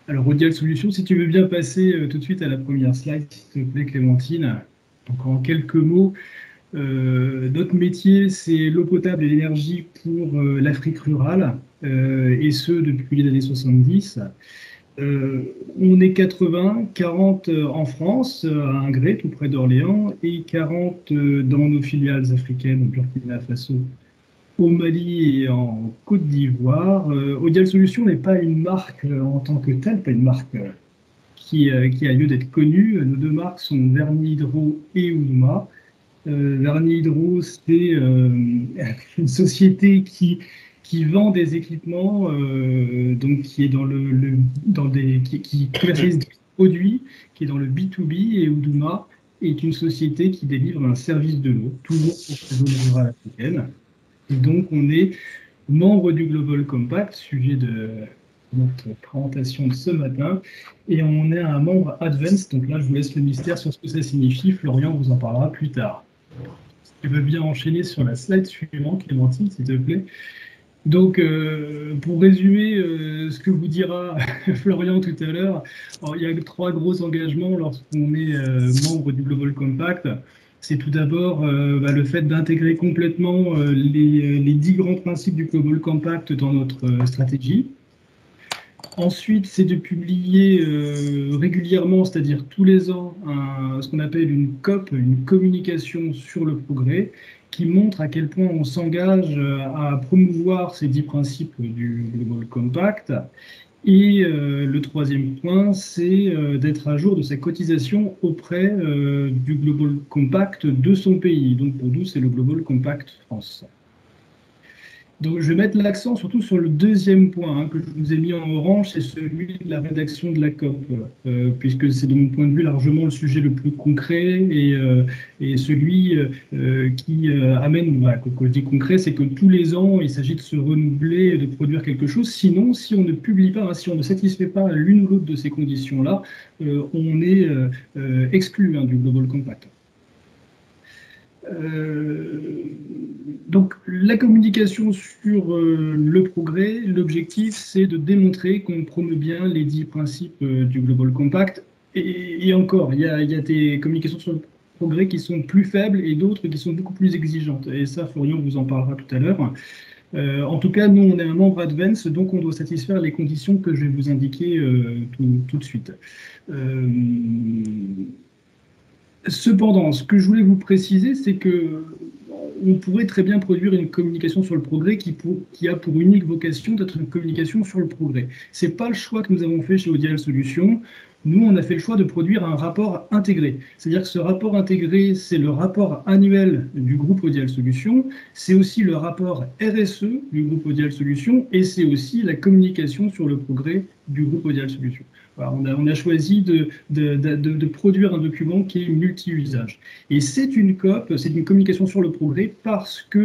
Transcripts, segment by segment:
Alors, Audial Solutions, si tu veux bien passer tout de suite à la première slide, s'il te plaît, Clémentine. Donc, en quelques mots, notre métier, c'est l'eau potable et l'énergie pour l'Afrique rurale, et ce, depuis les années 70. Euh, on est 80, 40 en France, à Ingré, tout près d'Orléans, et 40 dans nos filiales africaines, au Burkina Faso, au Mali et en Côte d'Ivoire. Audial Solutions n'est pas une marque en tant que telle, pas une marque qui a lieu d'être connue. Nos deux marques sont Verni Hydro et Ouduma. Verni Hydro, c'est une société qui vend des équipements, donc qui est dans dans qui commercialise des produits, qui est dans le B2B, et Ouduma est une société qui délivre un service de l'eau, toujours pour ces zones rurales africaines. Et donc, on est membre du Global Compact, sujet de notre présentation de ce matin, et on est un membre Advance. Donc là, je vous laisse le mystère sur ce que ça signifie. Florian vous en parlera plus tard. Si tu veux bien enchaîner sur la slide suivante, Clémentine, s'il te plaît. Donc, pour résumer ce que vous dira Florian tout à l'heure, il y a trois gros engagements lorsqu'on est membre du Global Compact. C'est tout d'abord le fait d'intégrer complètement les 10 grands principes du Global Compact dans notre stratégie. Ensuite, c'est de publier régulièrement, c'est-à-dire tous les ans, ce qu'on appelle une COP, une communication sur le progrès, qui montre à quel point on s'engage à promouvoir ces 10 principes du Global Compact. Et le troisième point, c'est d'être à jour de sa cotisation auprès du Global Compact de son pays. Donc pour nous, c'est le Global Compact France. Donc, je vais mettre l'accent surtout sur le deuxième point que je vous ai mis en orange, c'est celui de la rédaction de la COP, puisque c'est de mon point de vue largement le sujet le plus concret et celui qui amène, quand je dis concret, c'est que tous les ans, il s'agit de se renouveler, et de produire quelque chose. Sinon, si on ne publie pas, si on ne satisfait pas l'une ou l'autre de ces conditions-là, on est exclu du Global Compact. Euh, donc, la communication sur le progrès, l'objectif, c'est de démontrer qu'on promeut bien les 10 principes du Global Compact. Et encore, il y a des communications sur le progrès qui sont plus faibles et d'autres qui sont beaucoup plus exigeantes. Et ça, Florian vous en parlera tout à l'heure. En tout cas, nous, on est un membre Advance, donc on doit satisfaire les conditions que je vais vous indiquer tout de suite. Euh, Cependant, ce que je voulais vous préciser, c'est que on pourrait très bien produire une communication sur le progrès qui a pour unique vocation d'être une communication sur le progrès. Ce n'est pas le choix que nous avons fait chez Audial Solutions. Nous, on a fait le choix de produire un rapport intégré. C'est-à-dire que ce rapport intégré, c'est le rapport annuel du groupe Audial Solutions, c'est aussi le rapport RSE du groupe Audial Solutions, et c'est aussi la communication sur le progrès du groupe Audial Solutions. Voilà, on a choisi de produire un document qui est multi-usage. Et c'est une COP, c'est une communication sur le progrès parce que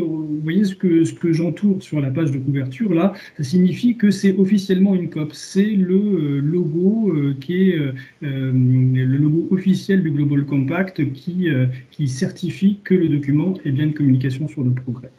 vous voyez ce que j'entoure sur la page de couverture là, ça signifie que c'est officiellement une COP. C'est le logo qui est le logo officiel du Global Compact qui certifie que le document est bien une communication sur le progrès.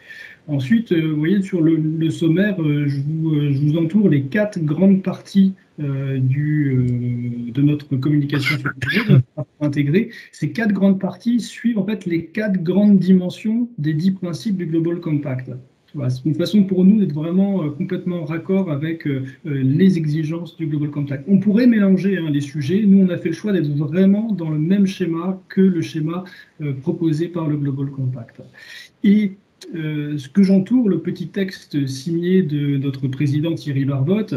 Ensuite, vous voyez sur le sommaire, je vous entoure les quatre grandes parties de notre communication sur le projet, de notre rapport intégré. Ces quatre grandes parties suivent en fait les quatre grandes dimensions des 10 principes du Global Compact. Voilà, c'est une façon pour nous d'être vraiment complètement raccord avec les exigences du Global Compact. On pourrait mélanger les sujets. Nous, on a fait le choix d'être vraiment dans le même schéma que le schéma proposé par le Global Compact. Et ce que j'entoure, le petit texte signé de notre président Thierry Barbotte,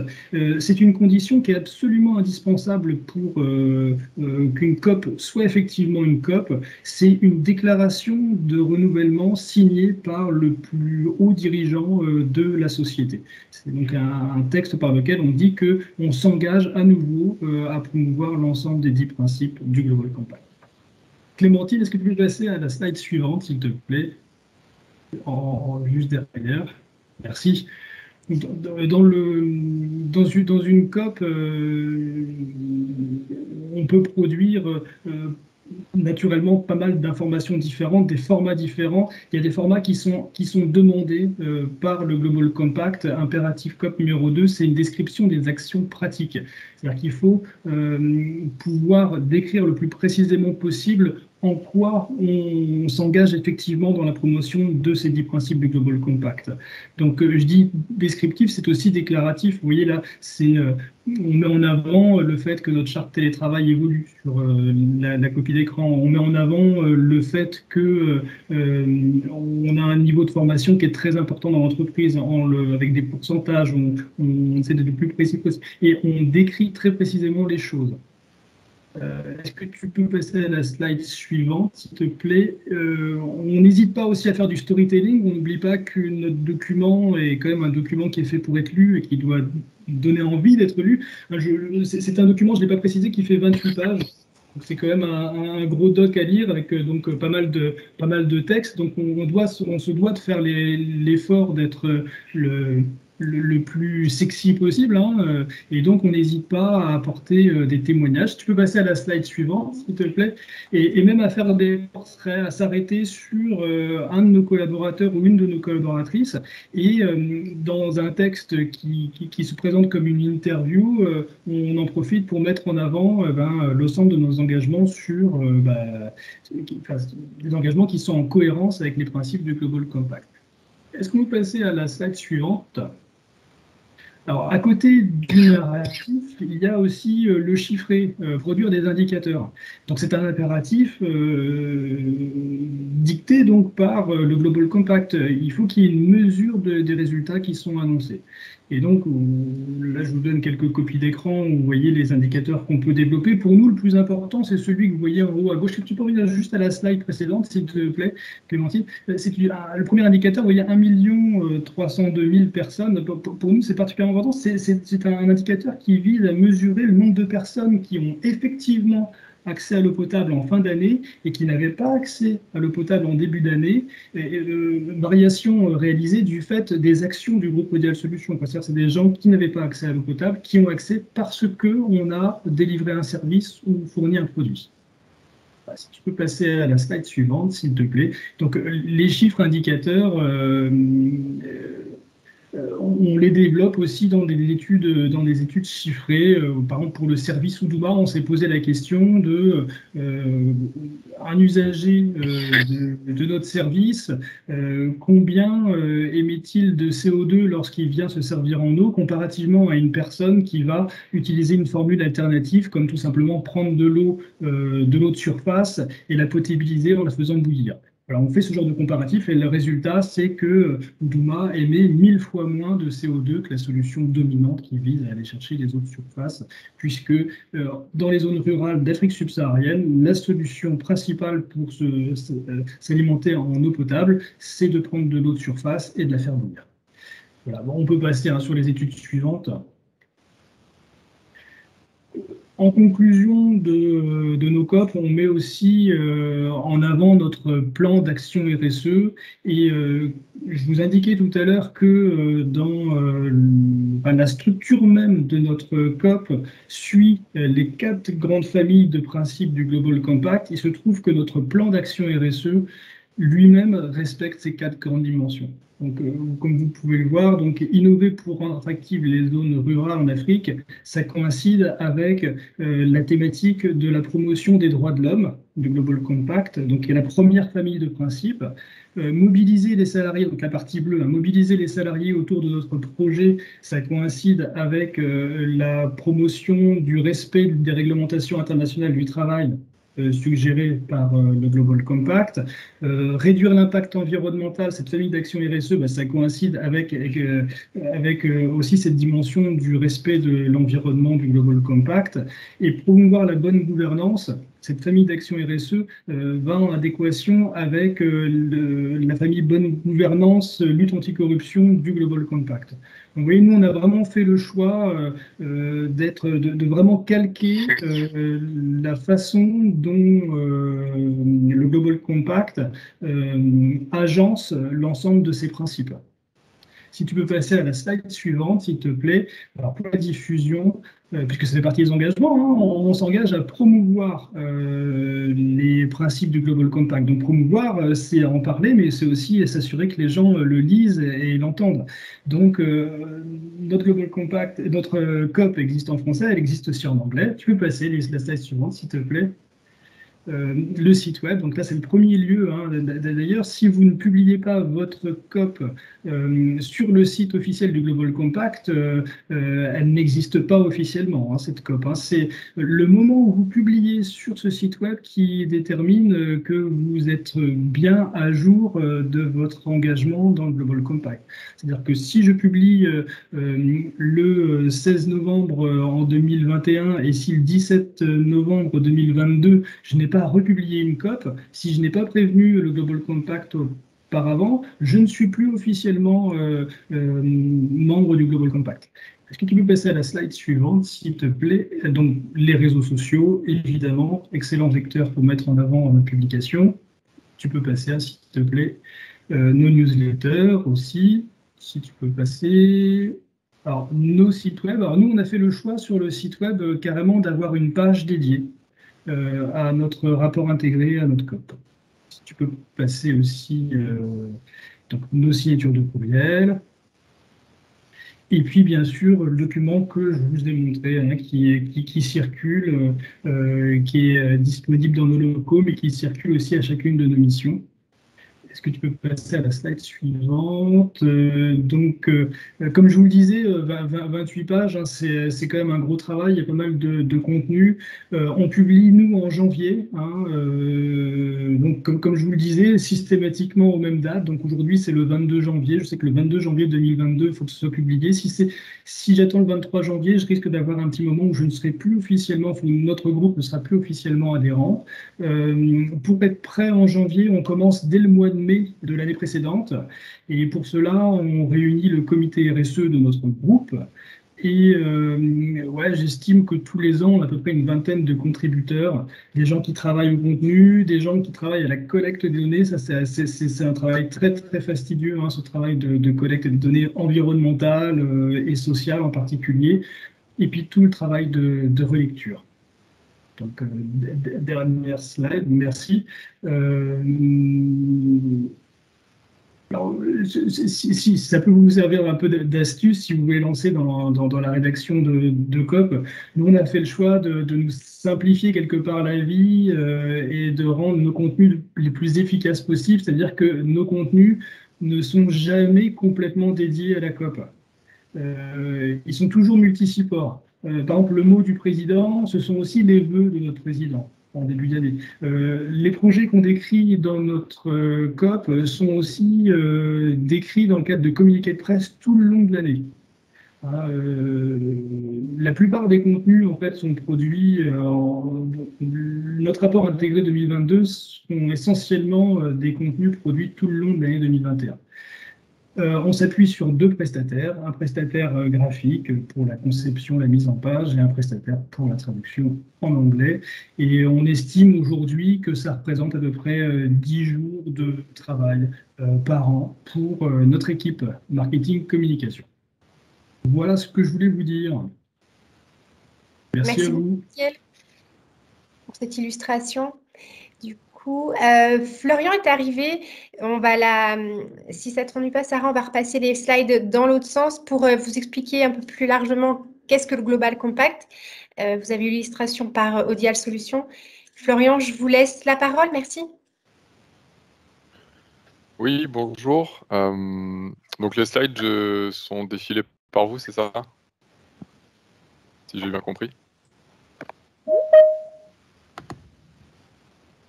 c'est une condition qui est absolument indispensable pour qu'une COP soit effectivement une COP. C'est une déclaration de renouvellement signée par le plus haut dirigeant de la société. C'est donc un texte par lequel on dit qu'on s'engage à nouveau à promouvoir l'ensemble des 10 principes du Global Compact. Clémentine, est-ce que tu peux passer à la slide suivante, s'il te plaît? Juste derrière. Merci. Dans une COP, on peut produire naturellement pas mal d'informations différentes, des formats différents. Il y a des formats qui sont demandés par le Global Compact. Impératif COP numéro 2, c'est une description des actions pratiques. C'est-à-dire qu'il faut pouvoir décrire le plus précisément possible en quoi on s'engage effectivement dans la promotion de ces 10 principes du Global Compact. Donc, je dis descriptif, c'est aussi déclaratif. Vous voyez là, on met en avant le fait que notre charte télétravail évolue sur la copie d'écran. On met en avant le fait que on a un niveau de formation qui est très important dans l'entreprise, avec des pourcentages. On essaie d'être le plus précis possible et on décrit très précisément les choses. Est-ce que tu peux passer à la slide suivante, s'il te plaît? On n'hésite pas aussi à faire du storytelling. On n'oublie pas que notre document est quand même un document qui est fait pour être lu et qui doit donner envie d'être lu. C'est un document, je ne l'ai pas précisé, qui fait 28 pages. C'est quand même un gros doc à lire avec donc pas mal de textes. Donc on se doit de faire l'effort d'être le plus sexy possible, hein, et donc on n'hésite pas à apporter des témoignages. Tu peux passer à la slide suivante, s'il te plaît, et même à faire des portraits, à s'arrêter sur un de nos collaborateurs ou une de nos collaboratrices, et dans un texte qui se présente comme une interview, on en profite pour mettre en avant l'ensemble de nos engagements sur des engagements qui sont en cohérence avec les principes du Global Compact. Est-ce que vous passez à la slide suivante? Alors, à côté du narratif, il y a aussi le chiffré, produire des indicateurs. Donc, c'est un impératif dicté donc par le Global Compact. Il faut qu'il y ait une mesure des résultats qui sont annoncés. Et donc, là, je vous donne quelques copies d'écran où vous voyez les indicateurs qu'on peut développer. Pour nous, le plus important, c'est celui que vous voyez en haut à gauche. Tu peux revenir juste à la slide précédente, s'il te plaît, Clémentine. Le premier indicateur, vous voyez 1 302 000 personnes. Pour nous, c'est particulièrement important. C'est un indicateur qui vise à mesurer le nombre de personnes qui ont effectivement accès à l'eau potable en fin d'année et qui n'avaient pas accès à l'eau potable en début d'année, variation réalisée du fait des actions du groupe Mondial Solutions. C'est des gens qui n'avaient pas accès à l'eau potable, qui ont accès parce qu'on a délivré un service ou fourni un produit. Si tu peux passer à la slide suivante, s'il te plaît. Donc, les chiffres indicateurs, on les développe aussi dans des études chiffrées. Par exemple, pour le service Oudouma, on s'est posé la question de un usager de notre service, combien émet-il de CO2 lorsqu'il vient se servir en eau, comparativement à une personne qui va utiliser une formule alternative, comme tout simplement prendre de l'eau de surface et la potabiliser en la faisant bouillir. Alors, on fait ce genre de comparatif et le résultat, c'est que Oudouma émet 1000 fois moins de CO2 que la solution dominante qui vise à aller chercher les eaux de surface, puisque dans les zones rurales d'Afrique subsaharienne, la solution principale pour s'alimenter en eau potable, c'est de prendre de l'eau de surface et de la faire bouillir. Voilà. Bon, on peut passer sur les études suivantes. En conclusion de nos COP, on met aussi en avant notre plan d'action RSE et je vous indiquais tout à l'heure que dans la structure même de notre COP suit les 4 grandes familles de principes du Global Compact. Il se trouve que notre plan d'action RSE lui-même respecte ces 4 grandes dimensions. Donc, comme vous pouvez le voir, donc, innover pour rendre attractives les zones rurales en Afrique, ça coïncide avec la thématique de la promotion des droits de l'homme, du Global Compact, donc qui est la première famille de principes. Mobiliser les salariés, donc la partie bleue, mobiliser les salariés autour de notre projet, ça coïncide avec la promotion du respect des réglementations internationales du travail, suggéré par le Global Compact. Réduire l'impact environnemental, cette famille d'actions RSE, ça coïncide avec aussi cette dimension du respect de l'environnement du Global Compact. Et promouvoir la bonne gouvernance, cette famille d'actions RSE va en adéquation avec la famille bonne gouvernance, lutte anticorruption du Global Compact. Donc, vous voyez, nous, on a vraiment fait le choix de vraiment calquer la façon dont le Global Compact agence l'ensemble de ces principes. Si tu peux passer à la slide suivante, s'il te plaît. Alors, pour la diffusion, puisque ça fait partie des engagements, hein, on s'engage à promouvoir les principes du Global Compact. Donc, promouvoir, c'est en parler, mais c'est aussi s'assurer que les gens le lisent et l'entendent. Donc, notre Global Compact, notre COP existe en français, elle existe aussi en anglais. Tu peux passer la slide suivante, s'il te plaît. Le site web. Donc là, c'est le premier lieu. Hein. D'ailleurs, si vous ne publiez pas votre COP sur le site officiel du Global Compact, elle n'existe pas officiellement, hein, cette COP. Hein. C'est le moment où vous publiez sur ce site web qui détermine que vous êtes bien à jour de votre engagement dans le Global Compact. C'est-à-dire que si je publie le 16 novembre en 2021 et si le 17 novembre 2022, je n'ai pas republié une COP, si je n'ai pas prévenu le Global Compact auparavant, je ne suis plus officiellement membre du Global Compact. Est-ce que tu peux passer à la slide suivante, s'il te plaît? Donc, les réseaux sociaux, évidemment, excellent vecteur pour mettre en avant nos publications. Tu peux passer à, s'il te plaît, nos newsletters aussi, si tu peux passer. Alors, nos sites web. Alors, nous, on a fait le choix sur le site web carrément d'avoir une page dédiée à notre rapport intégré, à notre COP. Si tu peux passer aussi donc, nos signatures de courriel. Et puis, bien sûr, le document que je vous ai montré, hein, qui circule, qui est disponible dans nos locaux, mais qui circule aussi à chacune de nos missions. Est-ce que tu peux passer à la slide suivante? Comme je vous le disais, 28 pages, hein, c'est quand même un gros travail, il y a pas mal de contenu. On publie, nous, en janvier. Hein, donc, comme je vous le disais, systématiquement aux mêmes dates. Donc, aujourd'hui, c'est le 22 janvier. Je sais que le 22 janvier 2022, il faut que ce soit publié. Si j'attends le 23 janvier, je risque d'avoir un petit moment où je ne serai plus officiellement, notre groupe ne sera plus officiellement adhérent. Pour être prêt en janvier, on commence dès le mois de mai de l'année précédente. Et pour cela, on réunit le comité RSE de notre groupe. Et ouais, j'estime que tous les ans, on a à peu près une vingtaine de contributeurs, des gens qui travaillent au contenu, des gens qui travaillent à la collecte des données. Ça, c'est un travail très, très fastidieux, hein, ce travail de collecte des données environnementales et sociales en particulier. Et puis tout le travail de relecture. Donc, dernière slide, merci. Alors, si ça peut vous servir un peu d'astuce, si vous voulez lancer dans la rédaction de COP, nous, on a fait le choix de nous simplifier quelque part la vie et de rendre nos contenus les plus efficaces possibles, c'est-à-dire que nos contenus ne sont jamais complètement dédiés à la COP. Ils sont toujours multisupports. Par exemple, le mot du président, ce sont aussi les vœux de notre président en début d'année. Les projets qu'on décrit dans notre COP sont aussi décrits dans le cadre de communiqués de presse tout le long de l'année. La plupart des contenus en fait sont produits. Notre rapport intégré 2022 sont essentiellement des contenus produits tout le long de l'année 2021. On s'appuie sur deux prestataires, un prestataire graphique pour la conception, la mise en page, et un prestataire pour la traduction en anglais. Et on estime aujourd'hui que ça représente à peu près 10 jours de travail par an pour notre équipe marketing communication. Voilà ce que je voulais vous dire. Merci à vous. Merci pour cette illustration. Florian est arrivé. Si ça ne t'ennuie pas, Sarah, on va repasser les slides dans l'autre sens pour vous expliquer un peu plus largement qu'est-ce que le Global Compact. Vous avez eu l'illustration par Audial Solutions. Florian, je vous laisse la parole. Merci. Oui, bonjour. Donc les slides sont défilés par vous, c'est ça? Si j'ai bien compris.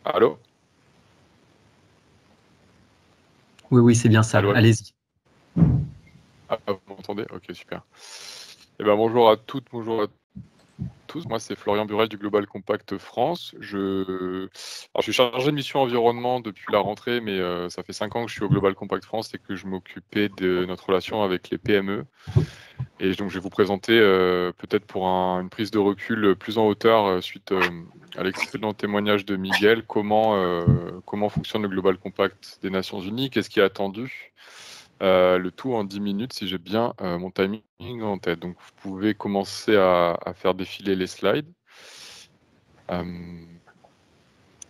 Allô? Oui, c'est bien ça. Allez-y. Ah, vous m'entendez? Ok, super. Eh ben, bonjour à toutes, bonjour à tous. Moi, c'est Florian Burel du Global Compact France. Je suis chargé de mission environnement depuis la rentrée, mais ça fait 5 ans que je suis au Global Compact France et que je m'occupais de notre relation avec les PME. Et donc, je vais vous présenter peut-être pour une prise de recul plus en hauteur suite à l'excellent témoignage de Miguel, comment fonctionne le Global Compact des Nations Unies, qu'est-ce qui est attendu Le tout en 10 minutes, si j'ai bien mon timing en tête. Donc, vous pouvez commencer à faire défiler les slides.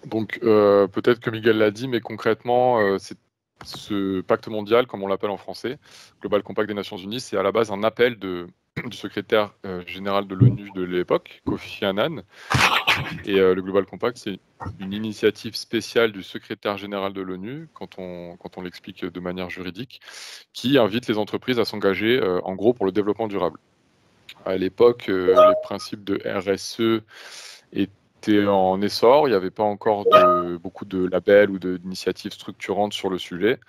Donc, peut-être que Miguel l'a dit, mais concrètement, ce pacte mondial, comme on l'appelle en français, Global Compact des Nations Unies, c'est à la base un appel du secrétaire général de l'ONU de l'époque, Kofi Annan. Et le Global Compact, c'est une initiative spéciale du secrétaire général de l'ONU, quand on l'explique de manière juridique, qui invite les entreprises à s'engager, en gros, pour le développement durable. À l'époque, les principes de RSE étaient en essor. Il n'y avait pas encore beaucoup de labels ou d'initiatives structurantes sur le sujet.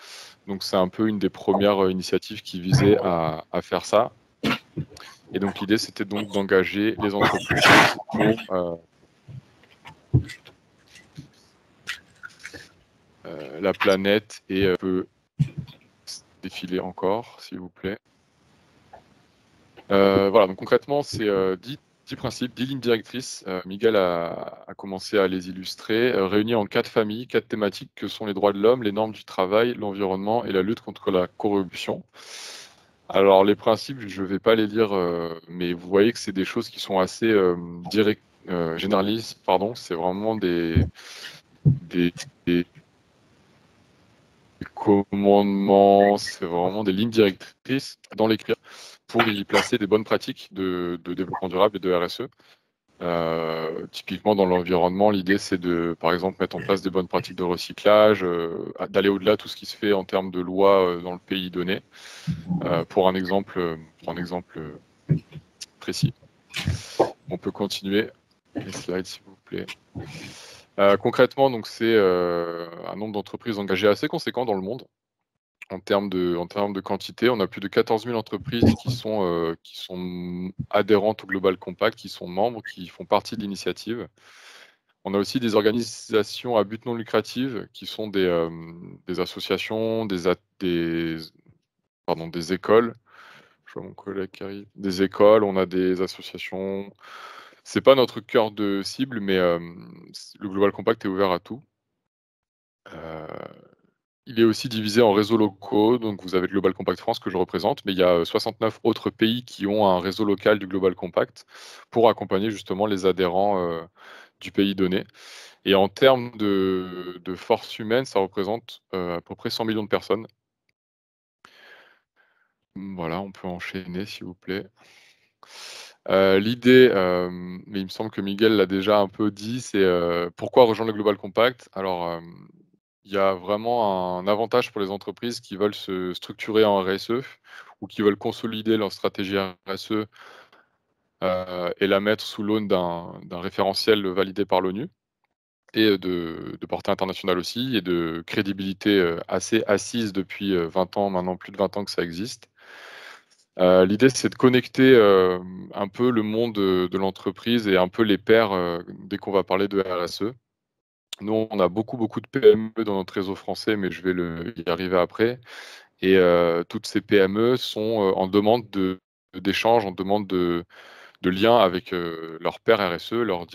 Donc, c'est un peu une des premières initiatives qui visait à faire ça. Et donc, l'idée, c'était donc d'engager les entreprises pour la planète. Et peut défiler encore, s'il vous plaît. Voilà, donc concrètement, c'est 10 principes, 10 lignes directrices. Miguel a commencé à les illustrer, réunis en 4 familles, 4 thématiques que sont les droits de l'homme, les normes du travail, l'environnement et la lutte contre la corruption. Alors, les principes, je ne vais pas les lire, mais vous voyez que c'est des choses qui sont assez généralistes. Pardon, c'est vraiment des commandements, c'est vraiment des lignes directrices dans l'écrire pour y placer des bonnes pratiques de développement durable et de RSE. Typiquement dans l'environnement, l'idée c'est de, par exemple, mettre en place des bonnes pratiques de recyclage, d'aller au-delà de tout ce qui se fait en termes de loi dans le pays donné, pour un exemple précis. On peut continuer les slides s'il vous plaît. Concrètement, donc c'est un nombre d'entreprises engagées assez conséquent dans le monde. En termes de quantité, on a plus de 14 000 entreprises qui sont adhérentes au Global Compact, qui sont membres, qui font partie de l'initiative. On a aussi des organisations à but non lucratif qui sont des associations, des écoles. Je vois mon collègue qui arrive. Des écoles, on a des associations. C'est pas notre cœur de cible, mais le Global Compact est ouvert à tout. Il est aussi divisé en réseaux locaux, donc vous avez le Global Compact France que je représente, mais il y a 69 autres pays qui ont un réseau local du Global Compact pour accompagner justement les adhérents du pays donné. Et en termes de force humaine, ça représente à peu près 100 millions de personnes. Voilà, on peut enchaîner s'il vous plaît. L'idée, mais il me semble que Miguel l'a déjà un peu dit, c'est pourquoi rejoindre le Global Compact? Alors, il y a vraiment un avantage pour les entreprises qui veulent se structurer en RSE ou qui veulent consolider leur stratégie RSE et la mettre sous l'aune d'un référentiel validé par l'ONU et de portée internationale aussi et de crédibilité assez assise depuis 20 ans, maintenant plus de 20 ans que ça existe. L'idée, c'est de connecter un peu le monde de l'entreprise et un peu les pairs dès qu'on va parler de RSE. Nous, on a beaucoup de PME dans notre réseau français, mais je vais y arriver après. Et toutes ces PME sont en demande d'échange, en demande de lien avec leurs pairs RSE, leurs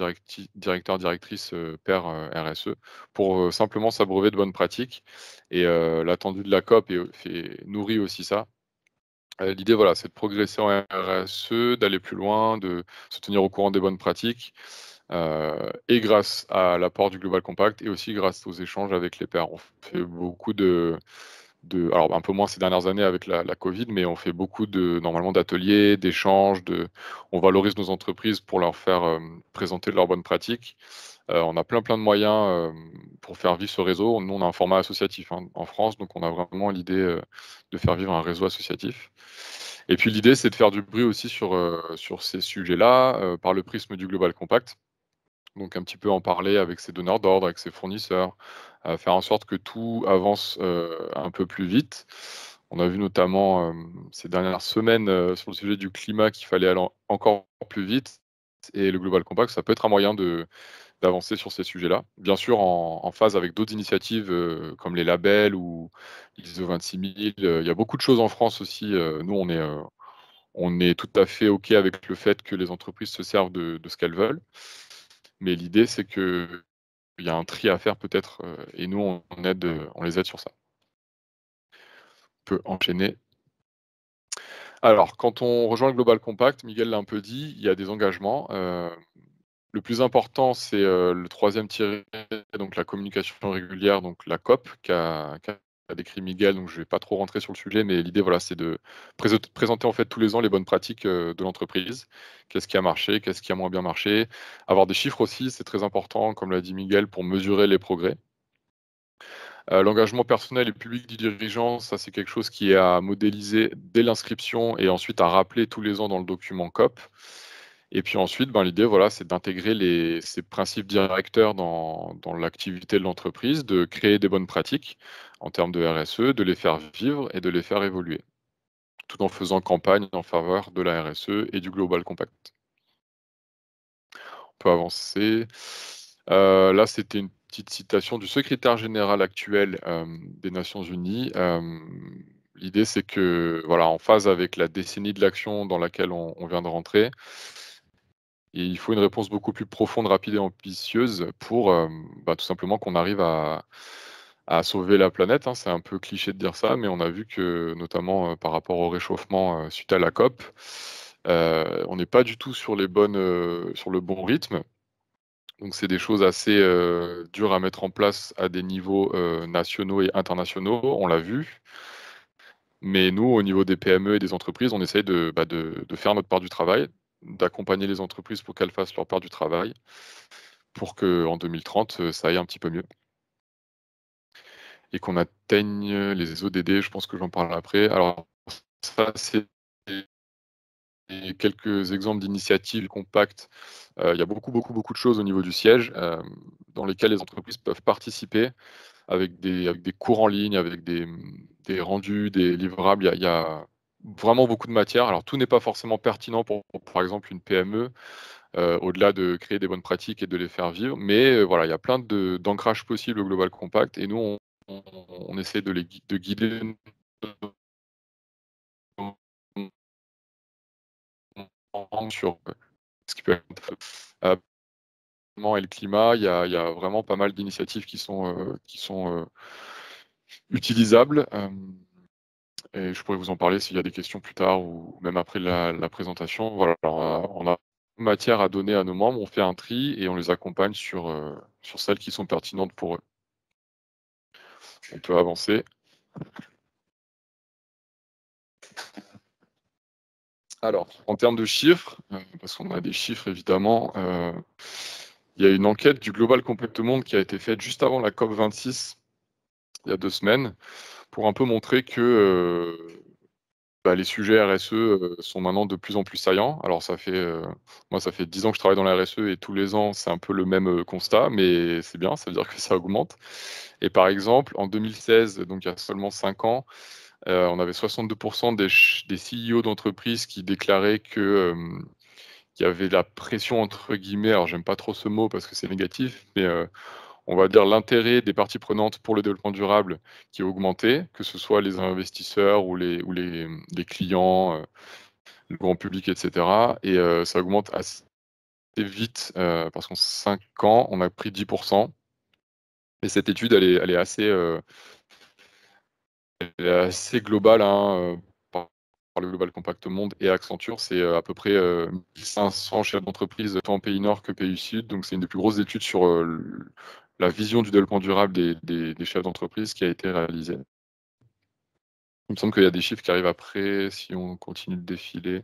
directeurs, directrices pairs RSE, pour simplement s'abreuver de bonnes pratiques. Et l'attendu de la COP nourrit aussi ça. L'idée, voilà, c'est de progresser en RSE, d'aller plus loin, de se tenir au courant des bonnes pratiques, et grâce à l'apport du Global Compact et aussi grâce aux échanges avec les pairs. On fait beaucoup alors un peu moins ces dernières années avec la Covid, mais on fait beaucoup normalement d'ateliers, d'échanges, on valorise nos entreprises pour leur faire présenter leurs bonnes pratiques. On a plein de moyens pour faire vivre ce réseau. Nous, on a un format associatif en France, donc on a vraiment l'idée de faire vivre un réseau associatif. Et puis l'idée, c'est de faire du bruit aussi sur ces sujets-là par le prisme du Global Compact. Donc un petit peu en parler avec ses donneurs d'ordre, avec ses fournisseurs, faire en sorte que tout avance un peu plus vite. On a vu notamment ces dernières semaines sur le sujet du climat qu'il fallait aller encore plus vite. Et le Global Compact, ça peut être un moyen d'avancer sur ces sujets-là. Bien sûr, en phase avec d'autres initiatives comme les labels ou l'ISO 26000. Il y a beaucoup de choses en France aussi. Nous, on est tout à fait OK avec le fait que les entreprises se servent de ce qu'elles veulent. Mais l'idée, c'est qu'il y a un tri à faire peut-être et nous, on les aide sur ça. peut enchaîner. Alors, quand on rejoint le Global Compact, Miguel l'a un peu dit, il y a des engagements. Le plus important, c'est le troisième tiré, donc la communication régulière, donc la COP, qu'a décrit Miguel. Donc, je ne vais pas trop rentrer sur le sujet, mais l'idée, voilà, c'est de présenter en fait tous les ans les bonnes pratiques de l'entreprise. Qu'est-ce qui a marché, qu'est-ce qui a moins bien marché. Avoir des chiffres aussi, c'est très important, comme l'a dit Miguel, pour mesurer les progrès. L'engagement personnel et public du dirigeant, ça c'est quelque chose qui est à modéliser dès l'inscription et ensuite à rappeler tous les ans dans le document COP. Et puis ensuite, l'idée, voilà, c'est d'intégrer ces principes directeurs dans l'activité de l'entreprise, de créer des bonnes pratiques en termes de RSE, de les faire vivre et de les faire évoluer, tout en faisant campagne en faveur de la RSE et du Global Compact. On peut avancer. Là, c'était une petite citation du secrétaire général actuel des Nations Unies. L'idée, c'est que, voilà, en phase avec la décennie de l'action dans laquelle on vient de rentrer, et il faut une réponse beaucoup plus profonde, rapide et ambitieuse pour tout simplement qu'on arrive à sauver la planète. C'est un peu cliché de dire ça, mais on a vu que, notamment par rapport au réchauffement suite à la COP, on n'est pas du tout sur le bon rythme. Donc c'est des choses assez dures à mettre en place à des niveaux nationaux et internationaux, on l'a vu. Mais nous, au niveau des PME et des entreprises, on essaye de faire notre part du travail, d'accompagner les entreprises pour qu'elles fassent leur part du travail, pour qu'en 2030, ça aille un petit peu mieux. Et qu'on atteigne les ODD, je pense que j'en parle après. Alors ça, c'est quelques exemples d'initiatives compactes. Il y a beaucoup de choses au niveau du siège dans lesquelles les entreprises peuvent participer avec des cours en ligne, avec des rendus, des livrables. Il y a vraiment beaucoup de matière. Alors tout n'est pas forcément pertinent pour par exemple une PME, au-delà de créer des bonnes pratiques et de les faire vivre. Mais voilà, il y a plein d'ancrages possibles au Global Compact et nous, on essaie de guider sur ce qui peut être et le climat. Il y a vraiment pas mal d'initiatives qui sont utilisables. Et je pourrais vous en parler s'il y a des questions plus tard ou même après la présentation. Voilà, alors, on a matière à donner à nos membres, on fait un tri et on les accompagne sur celles qui sont pertinentes pour eux. On peut avancer. Alors, en termes de chiffres, parce qu'on a des chiffres évidemment, il y a une enquête du Global Compact Monde qui a été faite juste avant la COP26, il y a 2 semaines, pour un peu montrer que les sujets RSE sont maintenant de plus en plus saillants. Alors moi ça fait 10 ans que je travaille dans la RSE et tous les ans c'est un peu le même constat, mais c'est bien, ça veut dire que ça augmente. Et par exemple, en 2016, donc il y a seulement 5 ans, on avait 62% des CEO d'entreprises qui déclaraient que qu'il y avait la pression entre guillemets, alors j'aime pas trop ce mot parce que c'est négatif, mais on va dire l'intérêt des parties prenantes pour le développement durable qui a augmenté, que ce soit les investisseurs ou les clients, le grand public, etc. Et ça augmente assez vite parce qu'en 5 ans, on a pris 10%. Et cette étude, elle est assez globale par le Global Compact Monde et Accenture. C'est à peu près 1500 chefs d'entreprise tant en pays nord que pays sud. Donc c'est une des plus grosses études sur la vision du développement durable des chefs d'entreprise qui a été réalisée. Il me semble qu'il y a des chiffres qui arrivent après, si on continue de défiler.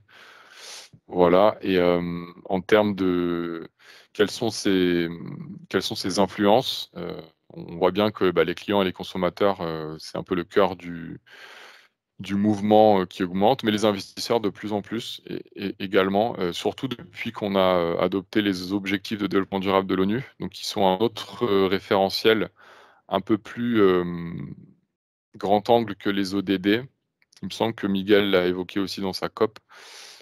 Voilà. Et en termes de quelles sont ces influences, on voit bien que les clients et les consommateurs, c'est un peu le cœur du mouvement qui augmente, mais les investisseurs de plus en plus et également, surtout depuis qu'on a adopté les objectifs de développement durable de l'ONU, donc qui sont un autre référentiel un peu plus grand angle que les ODD. Il me semble que Miguel l'a évoqué aussi dans sa COP.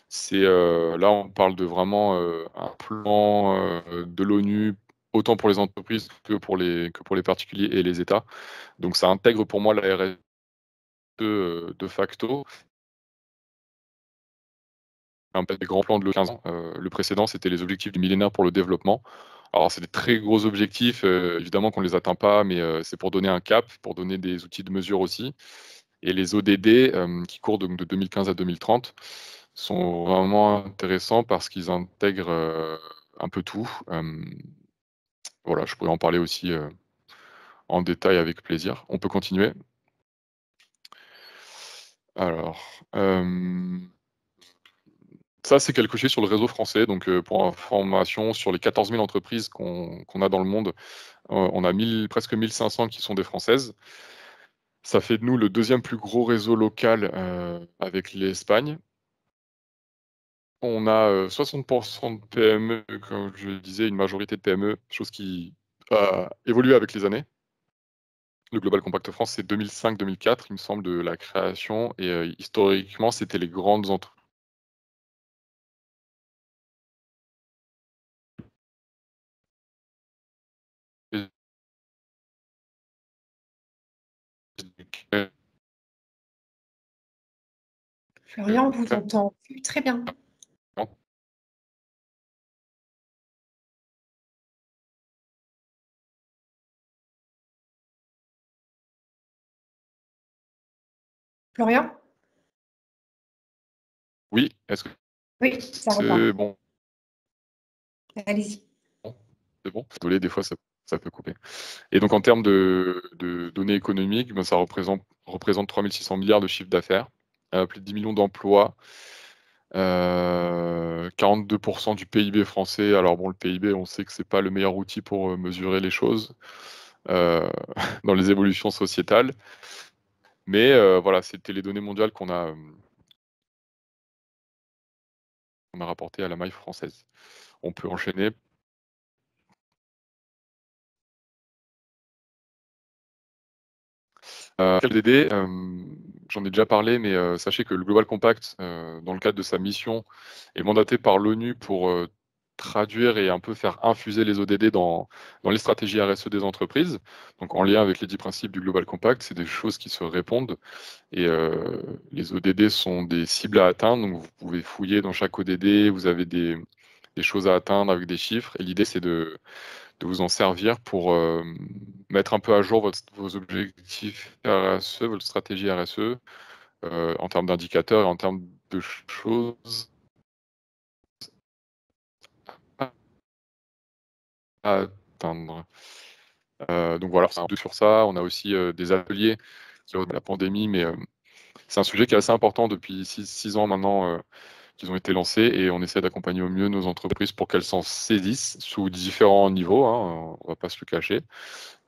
C'est là, on parle de vraiment un plan de l'ONU, autant pour les entreprises que pour les particuliers et les États. Donc ça intègre pour moi la RSE de facto. Un des grands plans de l'ONU 15 ans. Le précédent, c'était les objectifs du millénaire pour le développement. Alors, c'est des très gros objectifs, évidemment qu'on ne les atteint pas, mais c'est pour donner un cap, pour donner des outils de mesure aussi. Et les ODD qui courent donc de 2015 à 2030 sont vraiment intéressants parce qu'ils intègrent un peu tout. Voilà, je pourrais en parler aussi en détail avec plaisir. On peut continuer. Alors, ça, c'est quelque chose sur le réseau français. Donc, pour information, sur les 14 000 entreprises qu'on a dans le monde, on a presque 1500 qui sont des françaises. Ça fait de nous le deuxième plus gros réseau local avec l'Espagne. On a 60% de PME, comme je le disais, une majorité de PME, chose qui a évolué avec les années. Le Global Compact France, c'est 2005-2004, il me semble, de la création. Et historiquement, c'était les grandes entreprises. Florian, on vous entend plus très bien. Florian? Oui, est-ce que Oui, ça c'est repart. bon? Allez-y. C'est bon? Désolé, des fois, ça peut couper. Et donc, en termes de données économiques, ben, ça représente 3600 milliards de chiffre d'affaires, plus de 10 millions d'emplois, 42% du PIB français. Alors bon, le PIB, on sait que c'est pas le meilleur outil pour mesurer les choses dans les évolutions sociétales. Mais voilà, c'était les données mondiales qu'on a rapportées à la maille française. On peut enchaîner. LDD, j'en ai déjà parlé, mais sachez que le Global Compact, dans le cadre de sa mission, est mandaté par l'ONU pour traduire et un peu faire infuser les ODD dans les stratégies RSE des entreprises. Donc en lien avec les 10 principes du Global Compact, c'est des choses qui se répondent. Et les ODD sont des cibles à atteindre. Donc vous pouvez fouiller dans chaque ODD, vous avez des choses à atteindre avec des chiffres. Et l'idée, c'est de vous en servir pour mettre un peu à jour vos objectifs RSE, votre stratégie RSE, en termes d'indicateurs et en termes de choses à atteindre. Donc voilà, c'est un peu sur ça. On a aussi des ateliers sur la pandémie, mais c'est un sujet qui est assez important depuis 6 ans maintenant qu'ils ont été lancés, et on essaie d'accompagner au mieux nos entreprises pour qu'elles s'en saisissent sous différents niveaux, hein, on ne va pas se le cacher,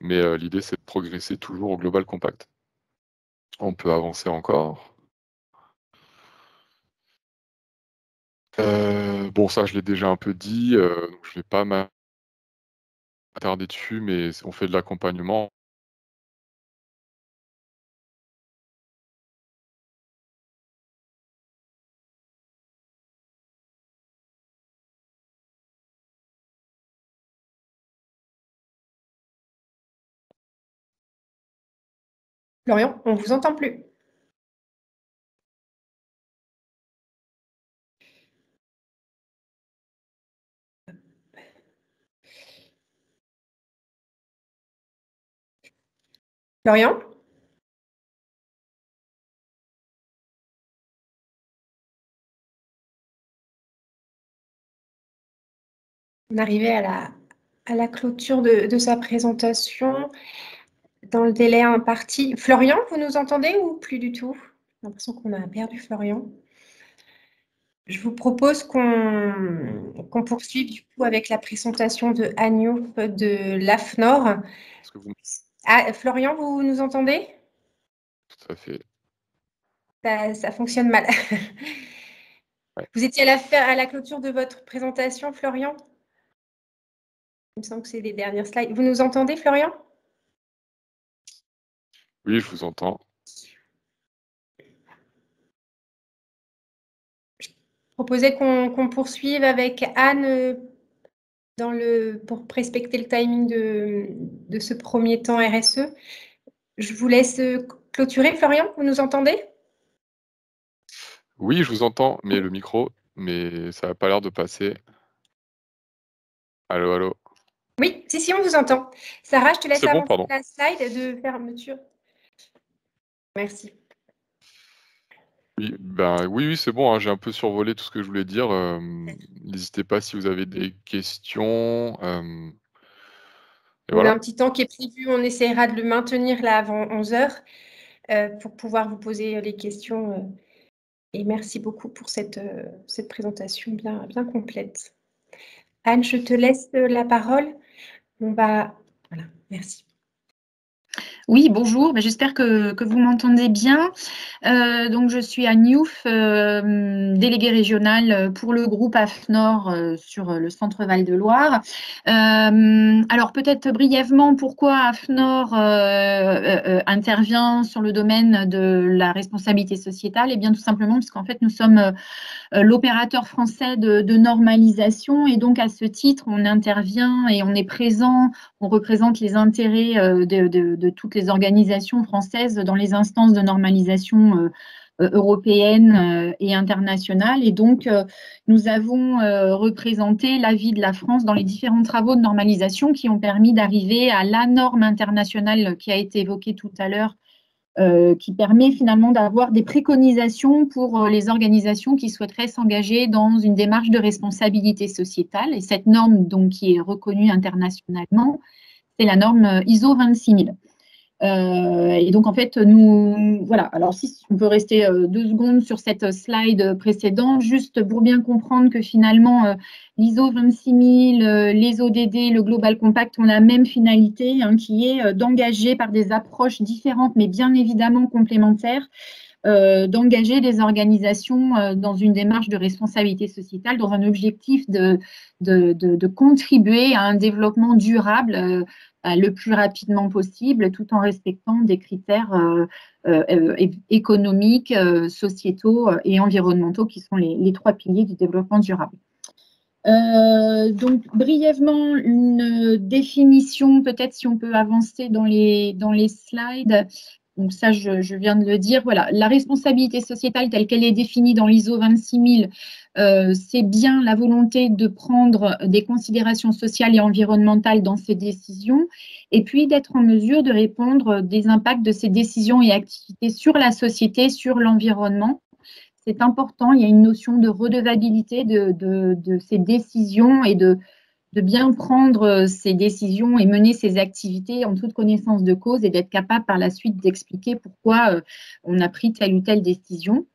mais l'idée, c'est de progresser toujours au Global Compact. On peut avancer encore. Bon, ça, je l'ai déjà un peu dit, donc je ne vais pas m'attarder dessus, mais on fait de l'accompagnement. Florian, on ne vous entend plus. Florian? On arrivait à la clôture de sa présentation dans le délai imparti. Florian, vous nous entendez ou plus du tout? J'ai l'impression qu'on a perdu Florian. Je vous propose qu'on poursuive du coup avec la présentation de Agnew de l'AFNOR. Ah, Florian, vous nous entendez? Tout à fait. Ça fonctionne mal. Ouais. Vous étiez à la clôture de votre présentation, Florian? Il me semble que c'est les dernières slides. Vous nous entendez, Florian? Oui, je vous entends. Je proposais qu'on poursuive avec Anne pour respecter le timing de ce premier temps RSE. Je vous laisse clôturer, Florian, vous nous entendez? Oui, je vous entends, mais le micro, mais ça n'a pas l'air de passer. Allô, allô? Oui, si, on vous entend. Sarah, je te laisse C'est bon, avancer pardon. la slide de fermeture. Merci. Oui, oui, c'est bon, hein, j'ai un peu survolé tout ce que je voulais dire. N'hésitez pas si vous avez des questions. Et On a voilà. un petit temps qui est prévu, on essaiera de le maintenir là avant 11 h pour pouvoir vous poser les questions. Et merci beaucoup pour cette présentation bien complète. Anne, je te laisse la parole. Voilà, merci. Oui, bonjour, j'espère que vous m'entendez bien. Donc, je suis Anne Youf, déléguée régionale pour le groupe AFNOR sur le centre Val-de-Loire. Alors, peut-être brièvement, pourquoi AFNOR intervient sur le domaine de la responsabilité sociétale? Eh bien, tout simplement parce qu'en fait, nous sommes l'opérateur français de normalisation et donc, à ce titre, on intervient et on est présent, on représente les intérêts de toutes les organisations françaises dans les instances de normalisation européennes et internationales. Et donc, nous avons représenté l'avis de la France dans les différents travaux de normalisation qui ont permis d'arriver à la norme internationale qui a été évoquée tout à l'heure, qui permet finalement d'avoir des préconisations pour les organisations qui souhaiteraient s'engager dans une démarche de responsabilité sociétale. Et cette norme, donc, qui est reconnue internationalement, c'est la norme ISO 26000. Et donc, en fait, voilà. Alors, si on peut rester 2 secondes sur cette slide précédente, juste pour bien comprendre que finalement, l'ISO 26000, les ODD, le Global Compact ont la même finalité, hein, qui est d'engager par des approches différentes, mais bien évidemment complémentaires, d'engager des organisations dans une démarche de responsabilité sociétale dans un objectif de contribuer à un développement durable le plus rapidement possible, tout en respectant des critères économiques, sociétaux et environnementaux qui sont les 3 piliers du développement durable. Donc, brièvement, une définition, peut-être si on peut avancer dans les slides. Donc ça, je viens de le dire. Voilà, la responsabilité sociétale telle qu'elle est définie dans l'ISO 26000, c'est bien la volonté de prendre des considérations sociales et environnementales dans ces décisions, et puis d'être en mesure de répondre des impacts de ces décisions et activités sur la société, sur l'environnement. C'est important, il y a une notion de redevabilité de ces décisions et de bien prendre ces décisions et mener ces activités en toute connaissance de cause et d'être capable par la suite d'expliquer pourquoi on a pris telle ou telle décision.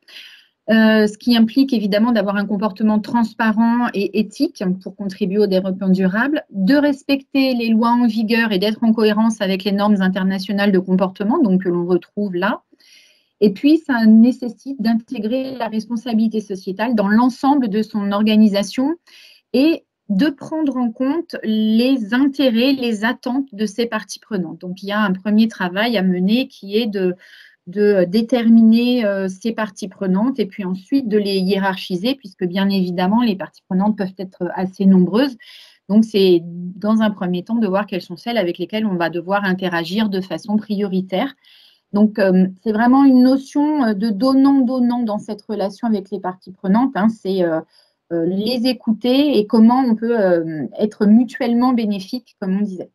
Ce qui implique évidemment d'avoir un comportement transparent et éthique pour contribuer au développement durable, de respecter les lois en vigueur et d'être en cohérence avec les normes internationales de comportement, donc que l'on retrouve là. Et puis, ça nécessite d'intégrer la responsabilité sociétale dans l'ensemble de son organisation et de prendre en compte les intérêts, les attentes de ces parties prenantes. Donc, il y a un premier travail à mener qui est de déterminer ces parties prenantes et puis ensuite de les hiérarchiser, puisque bien évidemment, les parties prenantes peuvent être assez nombreuses. Donc, c'est dans un premier temps de voir quelles sont celles avec lesquelles on va devoir interagir de façon prioritaire. Donc, c'est vraiment une notion de donnant-donnant dans cette relation avec les parties prenantes. Hein, c'est les écouter et comment on peut être mutuellement bénéfique, comme on disait.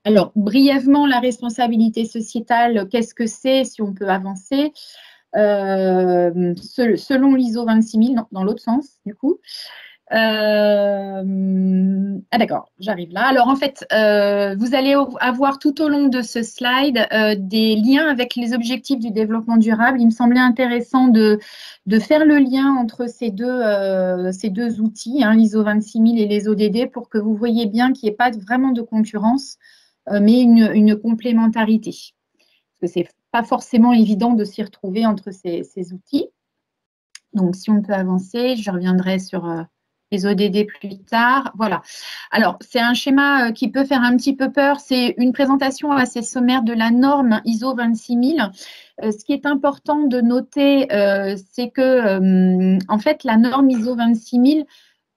Alors, brièvement, la responsabilité sociétale, qu'est-ce que c'est, si on peut avancer selon l'ISO 26000, dans l'autre sens, du coup. Ah d'accord, j'arrive là. Alors en fait, vous allez avoir tout au long de ce slide des liens avec les objectifs du développement durable. Il me semblait intéressant de faire le lien entre ces deux outils, hein, l'ISO 26000 et les ODD, pour que vous voyez bien qu'il n'y ait pas vraiment de concurrence, mais une complémentarité. Parce que ce n'est pas forcément évident de s'y retrouver entre ces outils. Donc si on peut avancer, je reviendrai sur les ODD plus tard. Voilà. Alors, c'est un schéma qui peut faire un petit peu peur. C'est une présentation assez sommaire de la norme ISO 26000. Ce qui est important de noter, c'est que, en fait, la norme ISO 26000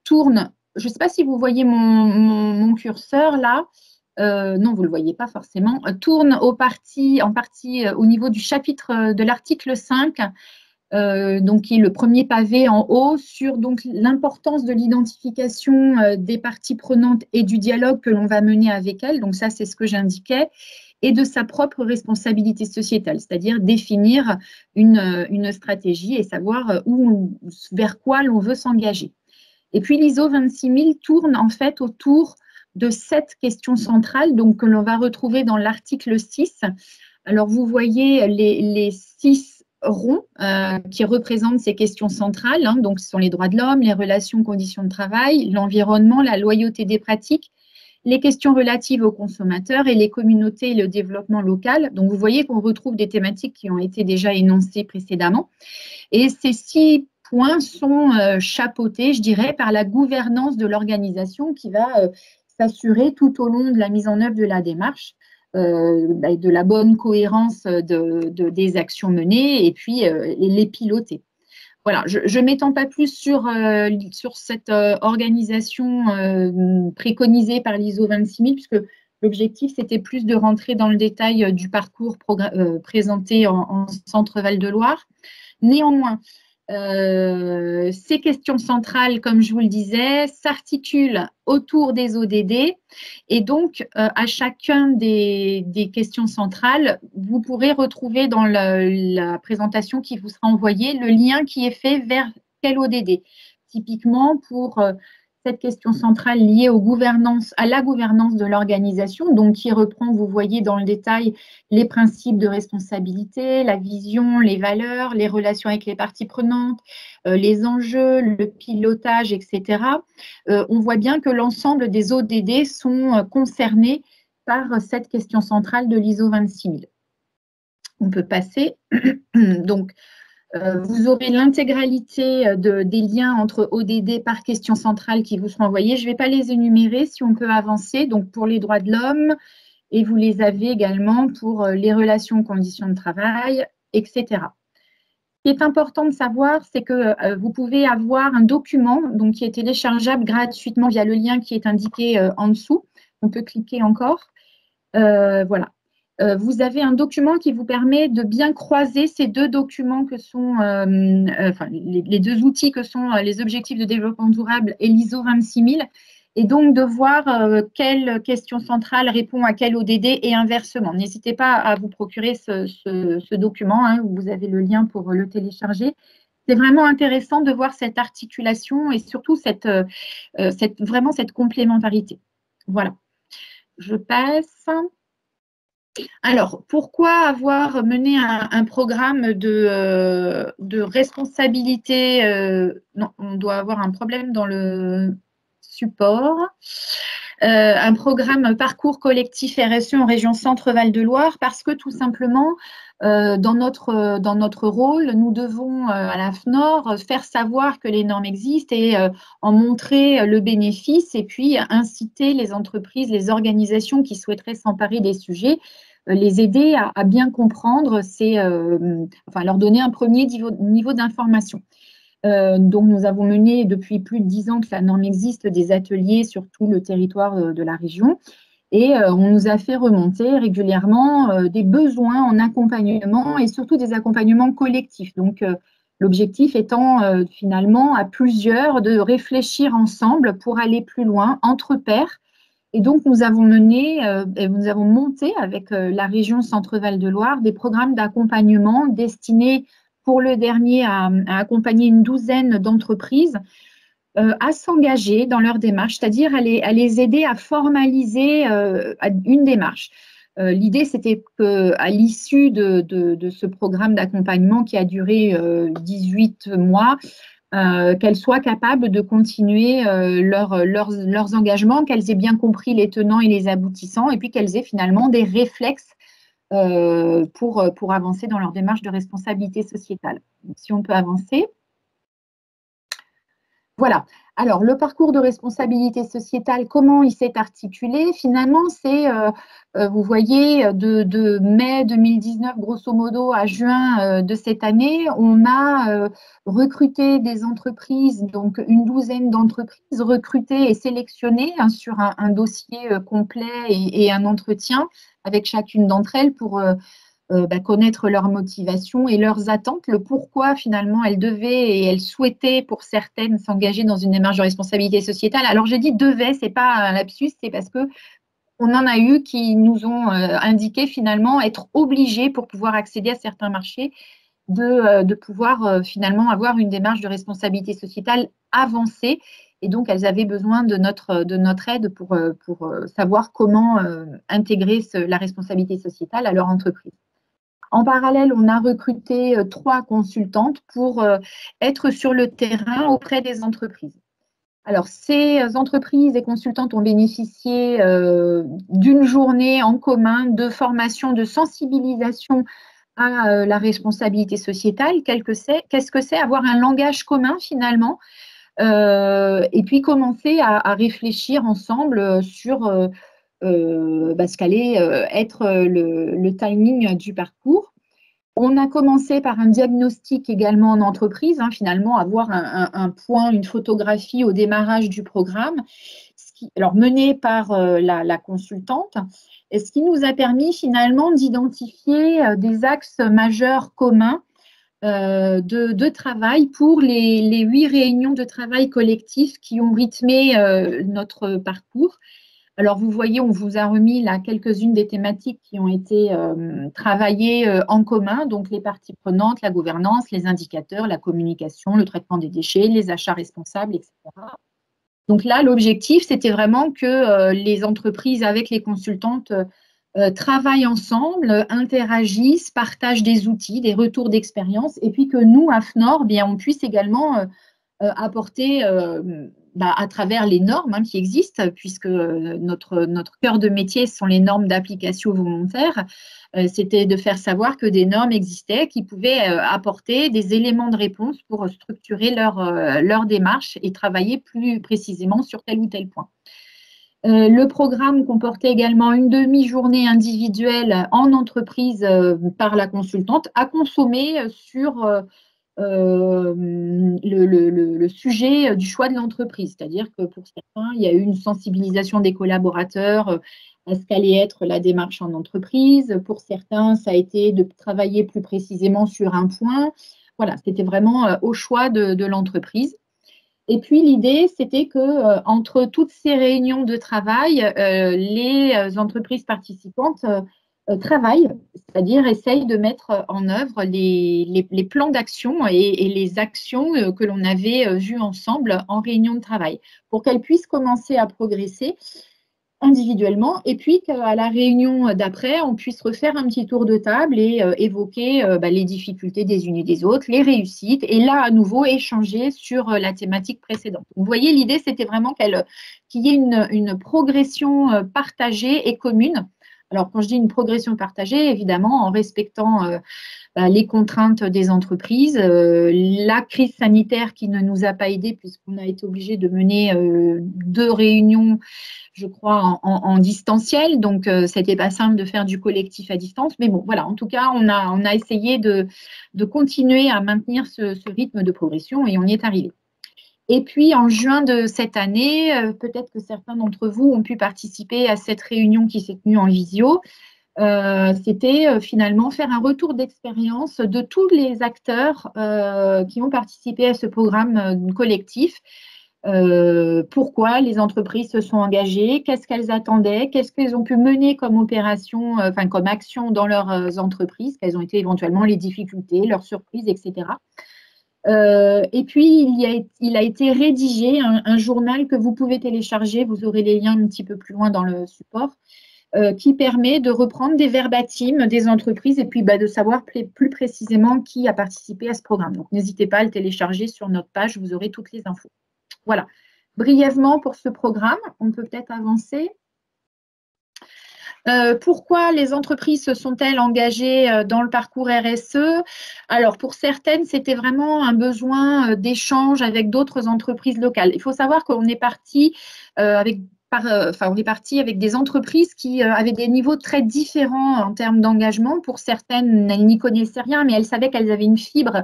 tourne, je ne sais pas si vous voyez mon curseur là, non, vous ne le voyez pas forcément, tourne en partie au niveau du chapitre de l'article 5, donc qui est le premier pavé en haut sur donc l'importance de l'identification des parties prenantes et du dialogue que l'on va mener avec elles. Donc ça, c'est ce que j'indiquais. et de sa propre responsabilité sociétale, c'est-à-dire définir une stratégie et savoir vers quoi l'on veut s'engager. Et puis l'ISO 26000 tourne en fait autour de 7 questions centrales, donc que l'on va retrouver dans l'article 6. Alors vous voyez les 6 ronds qui représentent ces questions centrales, hein, donc ce sont les droits de l'homme, les relations, conditions de travail, l'environnement, la loyauté des pratiques, les questions relatives aux consommateurs et les communautés et le développement local. Donc vous voyez qu'on retrouve des thématiques qui ont été déjà énoncées précédemment. Et ces 6 points sont chapeautés, je dirais, par la gouvernance de l'organisation qui va s'assurer tout au long de la mise en œuvre de la démarche de la bonne cohérence des actions menées et puis les piloter. Voilà, je ne m'étends pas plus sur cette organisation préconisée par l'ISO 26000 puisque l'objectif, c'était plus de rentrer dans le détail du parcours présenté en Centre Val-de-Loire. Néanmoins, ces questions centrales, comme je vous le disais, s'articulent autour des ODD et donc à chacun des questions centrales, vous pourrez retrouver dans la présentation qui vous sera envoyée le lien qui est fait vers quel ODD. Typiquement pour cette question centrale liée à la gouvernance de l'organisation, donc qui reprend, vous voyez dans le détail, les principes de responsabilité, la vision, les valeurs, les relations avec les parties prenantes, les enjeux, le pilotage, etc. On voit bien que l'ensemble des ODD sont concernés par cette question centrale de l'ISO 26000. On peut passer. Donc, vous aurez l'intégralité des liens entre ODD par question centrale qui vous seront envoyés. Je ne vais pas les énumérer, si on peut avancer. Donc, pour les droits de l'homme, et vous les avez également pour les relations, conditions de travail, etc. Ce qui est important de savoir, c'est que vous pouvez avoir un document donc, qui est téléchargeable gratuitement via le lien qui est indiqué en dessous. On peut cliquer encore. Voilà. Vous avez un document qui vous permet de bien croiser ces 2 documents que sont, les 2 outils que sont les objectifs de développement durable et l'ISO 26000, et donc de voir quelle question centrale répond à quel ODD et inversement. N'hésitez pas à vous procurer ce document, hein, vous avez le lien pour le télécharger. C'est vraiment intéressant de voir cette articulation et surtout vraiment cette complémentarité. Voilà. Je passe. Alors, pourquoi avoir mené un programme de responsabilité non, on doit avoir un problème dans le support. Un programme parcours collectif RSE en région Centre-Val de Loire parce que tout simplement, dans notre rôle, nous devons à la FNOR faire savoir que les normes existent et en montrer le bénéfice et puis inciter les entreprises, les organisations qui souhaiteraient s'emparer des sujets, les aider à bien comprendre, leur donner un premier niveau d'information. Donc, nous avons mené depuis plus de 10 ans que la norme existe des ateliers sur tout le territoire de la région et on nous a fait remonter régulièrement des besoins en accompagnement et surtout des accompagnements collectifs. Donc, l'objectif étant finalement à plusieurs de réfléchir ensemble pour aller plus loin entre pairs. Et donc, nous avons monté avec la région Centre-Val de Loire des programmes d'accompagnement destinés pour le dernier à accompagner une douzaine d'entreprises à s'engager dans leur démarche, c'est-à-dire à les aider à formaliser une démarche. L'idée, c'était qu'à l'issue de ce programme d'accompagnement qui a duré 18 mois, qu'elles soient capables de continuer leurs engagements, qu'elles aient bien compris les tenants et les aboutissants, et puis qu'elles aient finalement des réflexes pour avancer dans leur démarche de responsabilité sociétale. Donc, si on peut avancer. Voilà. Alors, le parcours de responsabilité sociétale, comment il s'est articulé? Finalement, c'est, vous voyez, de mai 2019, grosso modo, à juin de cette année, on a recruté des entreprises, donc une douzaine d'entreprises recrutées et sélectionnées sur un dossier complet et un entretien avec chacune d'entre elles pour connaître leurs motivations et leurs attentes, le pourquoi finalement elles devaient et elles souhaitaient pour certaines s'engager dans une démarche de responsabilité sociétale. Alors j'ai dit devaient, c'est pas un lapsus, c'est parce que on en a eu qui nous ont indiqué finalement être obligés pour pouvoir accéder à certains marchés de pouvoir finalement avoir une démarche de responsabilité sociétale avancée. Et donc, elles avaient besoin de notre aide pour savoir comment intégrer la responsabilité sociétale à leur entreprise. En parallèle, on a recruté 3 consultantes pour être sur le terrain auprès des entreprises. Alors, ces entreprises et consultantes ont bénéficié d'une journée en commun de formation, de sensibilisation à la responsabilité sociétale. Qu'est-ce que c'est avoir un langage commun finalement, et puis commencer à réfléchir ensemble sur ce qu'allait être le timing du parcours. On a commencé par un diagnostic également en entreprise, finalement, avoir un point, une photographie au démarrage du programme, alors mené par la consultante, et ce qui nous a permis finalement d'identifier des axes majeurs communs de travail pour les 8 réunions de travail collectif qui ont rythmé notre parcours. Alors, vous voyez, on vous a remis là quelques-unes des thématiques qui ont été travaillées en commun, donc les parties prenantes, la gouvernance, les indicateurs, la communication, le traitement des déchets, les achats responsables, etc. Donc là, l'objectif, c'était vraiment que les entreprises avec les consultantes travaillent ensemble, interagissent, partagent des outils, des retours d'expérience, et puis que nous, à FNOR, on puisse également apporter à travers les normes qui existent, puisque notre cœur de métier sont les normes d'application volontaire, c'était de faire savoir que des normes existaient qui pouvaient apporter des éléments de réponse pour structurer leur démarche et travailler plus précisément sur tel ou tel point. Le programme comportait également une demi-journée individuelle en entreprise par la consultante à consommer sur le sujet du choix de l'entreprise. C'est-à-dire que pour certains, il y a eu une sensibilisation des collaborateurs à ce qu'allait être la démarche en entreprise. Pour certains, ça a été de travailler plus précisément sur un point. Voilà, c'était vraiment au choix de l'entreprise. Et puis, l'idée, c'était que entre toutes ces réunions de travail, les entreprises participantes travaillent, c'est-à-dire essayent de mettre en œuvre les plans d'action et les actions que l'on avait vues ensemble en réunion de travail, pour qu'elles puissent commencer à progresser individuellement, et puis qu'à la réunion d'après, on puisse refaire un petit tour de table et évoquer les difficultés des unes et des autres, les réussites, et là, à nouveau, échanger sur la thématique précédente. Vous voyez, l'idée, c'était vraiment qu'il y ait une progression partagée et commune. Alors, quand je dis une progression partagée, évidemment, en respectant les contraintes des entreprises, la crise sanitaire qui ne nous a pas aidés puisqu'on a été obligé de mener 2 réunions, je crois, en distanciel. Donc, c'était pas simple de faire du collectif à distance. Mais bon, voilà, en tout cas, on a essayé de continuer à maintenir ce rythme de progression et on y est arrivé. Et puis, en juin de cette année, peut-être que certains d'entre vous ont pu participer à cette réunion qui s'est tenue en visio. C'était finalement faire un retour d'expérience de tous les acteurs qui ont participé à ce programme collectif. Pourquoi les entreprises se sont engagées, qu'est-ce qu'elles attendaient, qu'est-ce qu'elles ont pu mener comme opération, comme action dans leurs entreprises, quelles ont été éventuellement les difficultés, leurs surprises, etc. Et puis, il a été rédigé un journal que vous pouvez télécharger, vous aurez les liens un petit peu plus loin dans le support, qui permet de reprendre des verbatims des entreprises et puis de savoir plus précisément qui a participé à ce programme. Donc, n'hésitez pas à le télécharger sur notre page, vous aurez toutes les infos. Voilà. Brièvement pour ce programme, on peut peut-être avancer. Pourquoi les entreprises se sont-elles engagées dans le parcours RSE? Alors, pour certaines, c'était vraiment un besoin d'échange avec d'autres entreprises locales. Il faut savoir qu'on est parti avec des entreprises qui avaient des niveaux très différents en termes d'engagement. Pour certaines, elles n'y connaissaient rien, mais elles savaient qu'elles avaient une fibre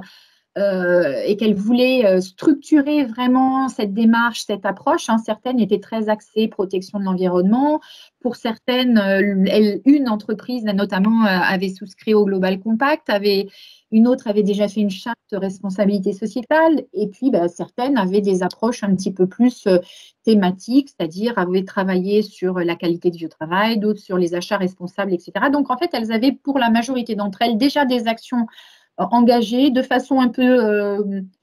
et qu'elles voulaient structurer vraiment cette démarche, cette approche. Certaines étaient très axées protection de l'environnement. Pour certaines, une entreprise notamment avait souscrit au Global Compact, avait Une autre avait déjà fait une charte de responsabilité sociétale. Et puis, certaines avaient des approches un petit peu plus thématiques, c'est-à-dire avaient travaillé sur la qualité du travail, d'autres sur les achats responsables, etc. Donc, en fait, elles avaient pour la majorité d'entre elles déjà des actions engagées de façon un peu,